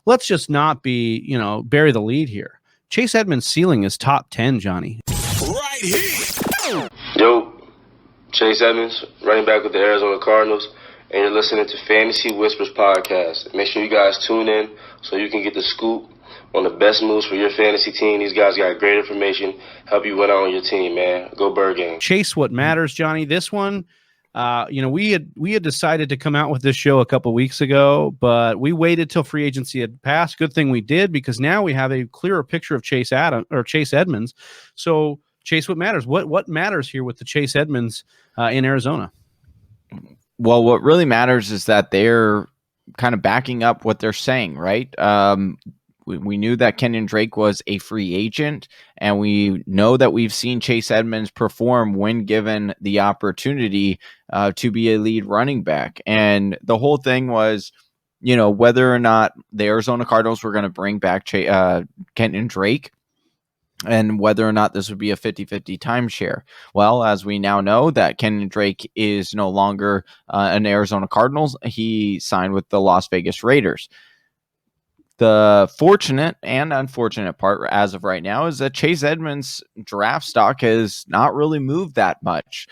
let's just not be, bury the lead here. Chase Edmonds' ceiling is top 10, Johnny. Right here. Yo, Chase Edmonds, running back with the Arizona Cardinals, and you're listening to Fantasy Whispers podcast. Make sure you guys tune in so you can get the scoop on the best moves for your fantasy team. These guys got great information, help you win out on your team, man. Go Bird Gang. Chase what matters, Johnny. This one, we had decided to come out with this show a couple weeks ago, but we waited till free agency had passed. Good thing we did, because now we have a clearer picture of Chase Edmonds. So Chase, what matters? What matters here with the Chase Edmonds in Arizona? Well, what really matters is that they're kind of backing up what they're saying, right? We knew that Kenyon Drake was a free agent, and we know that we've seen Chase Edmonds perform when given the opportunity to be a lead running back. And the whole thing was, whether or not the Arizona Cardinals were going to bring back Kenyon Drake, and whether or not this would be a 50-50 timeshare. Well, as we now know that Kenyon Drake is no longer an Arizona Cardinals, he signed with the Las Vegas Raiders. The fortunate and unfortunate part as of right now is that Chase Edmonds' draft stock has not really moved that much.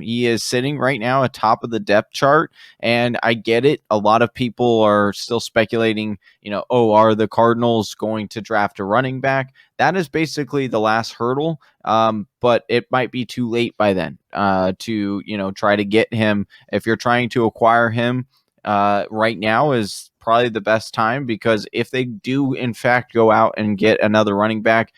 He is sitting right now atop of the depth chart, and I get it. A lot of people are still speculating, are the Cardinals going to draft a running back? That is basically the last hurdle, but it might be too late by then to, try to get him. If you're trying to acquire him right now is probably the best time, because if they do in fact go out and get another running back,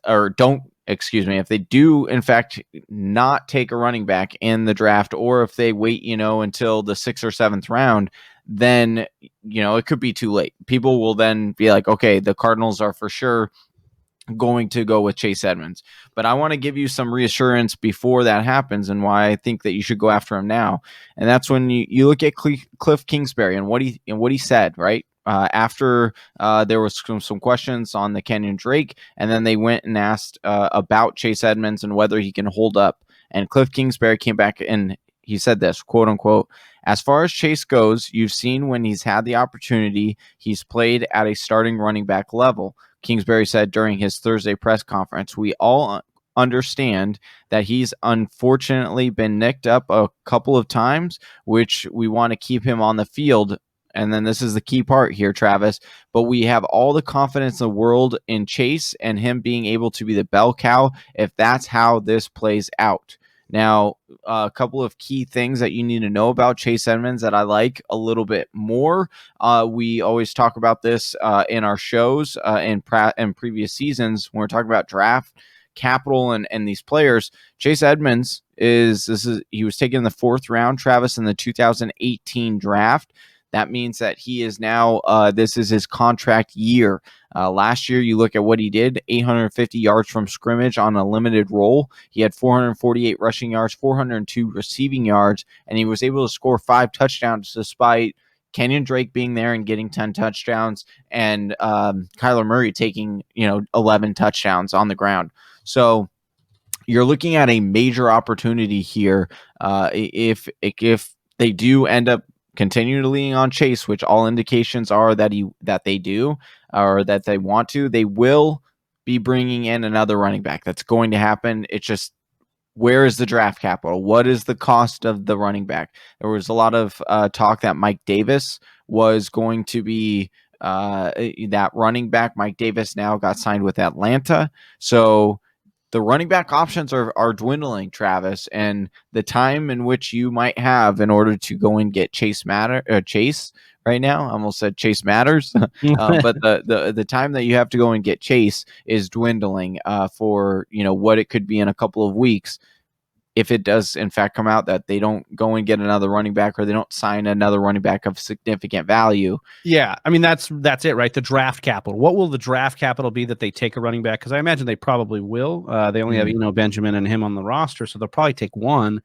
if they do in fact not take a running back in the draft, or if they wait, until the 6th or 7th round, then, it could be too late. People will then be like, okay, the Cardinals are for sure going to go with Chase Edmonds. But I want to give you some reassurance before that happens, and why I think that you should go after him now. And that's when you look at Cliff Kingsbury and what he said, right? After there was some questions on the Kenyon Drake, and then they went and asked about Chase Edmonds and whether he can hold up. And Cliff Kingsbury came back and he said this, quote unquote, "As far as Chase goes, you've seen when he's had the opportunity, he's played at a starting running back level." Kingsbury said during his Thursday press conference, "We all understand that he's unfortunately been nicked up a couple of times, which we want to keep him on the field." And then this is the key part here, Travis, "but we have all the confidence in the world in Chase and him being able to be the bell cow if that's how this plays out." Now, a couple of key things that you need to know about Chase Edmonds that I like a little bit more. We always talk about this in our shows in previous seasons when we're talking about draft capital and these players. Chase Edmonds he was taken in the 4th round, Travis, in the 2018 draft. That means that he is now, this is his contract year. Last year, you look at what he did, 850 yards from scrimmage on a limited role. He had 448 rushing yards, 402 receiving yards, and he was able to score 5 touchdowns despite Kenyon Drake being there and getting 10 touchdowns, and Kyler Murray taking 11 touchdowns on the ground. So you're looking at a major opportunity here. If they do end up continue to lean on Chase, which all indications are that they do, or that they want to, they will be bringing in another running back. That's going to happen. It's just, where is the draft capital? What is the cost of the running back? There was a lot of talk that Mike Davis was going to be that running back. Mike Davis now got signed with Atlanta. So the running back options are dwindling, Travis, and the time in which you might have in order to go and get Chase right now, I almost said Chase Matters, but the time that you have to go and get Chase is dwindling for what it could be in a couple of weeks. If it does in fact come out that they don't go and get another running back, or they don't sign another running back of significant value. Yeah, I mean, that's it, right? The draft capital. What will the draft capital be that they take a running back? Because I imagine they probably will. They only have Benjamin and him on the roster, so they'll probably take one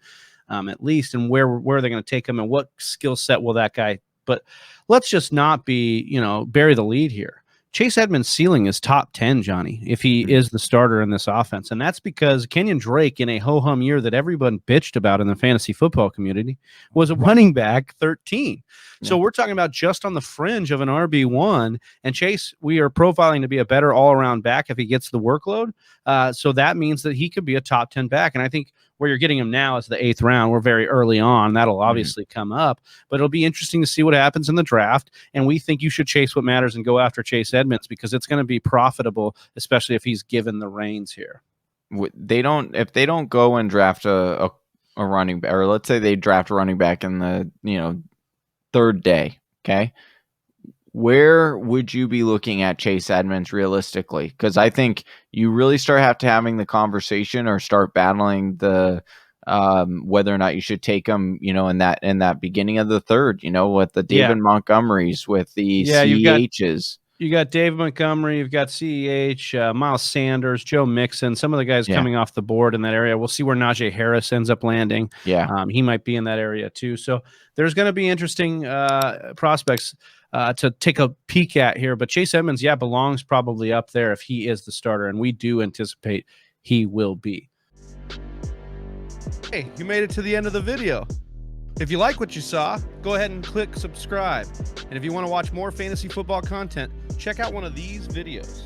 at least. And where are they going to take him, and what skill set will that guy? But let's just not be bury the lead here. Chase Edmonds' ceiling is top 10, Johnny, if he is the starter in this offense. And that's because Kenyon Drake, in a ho-hum year that everyone bitched about in the fantasy football community, was a running back 13. So we're talking about just on the fringe of an RB1. And Chase, we are profiling to be a better all-around back if he gets the workload. So that means that he could be a top 10 back. And I think where you're getting him now is the 8th round. We're very early on. That'll obviously come up. But it'll be interesting to see what happens in the draft. And we think you should chase what matters and go after Chase Edmonds because it's going to be profitable, especially if he's given the reins here. If they don't go and draft a running back, or let's say they draft a running back in the 3rd day, okay, where would you be looking at Chase Edmonds realistically? Because I think you really start having the conversation or start battling the whether or not you should take him, in that beginning of the 3rd, with the David Montgomerys, with the CEHs. You got Dave Montgomery, you've got CEH, Miles Sanders, Joe Mixon, some of the guys coming off the board in that area. We'll see where Najee Harris ends up landing. Yeah. He might be in that area too. So there's going to be interesting prospects to take a peek at here. But Chase Edmonds, belongs probably up there if he is the starter, and we do anticipate he will be. Hey, you made it to the end of the video. If you like what you saw, go ahead and click subscribe. And if you want to watch more fantasy football content, check out one of these videos.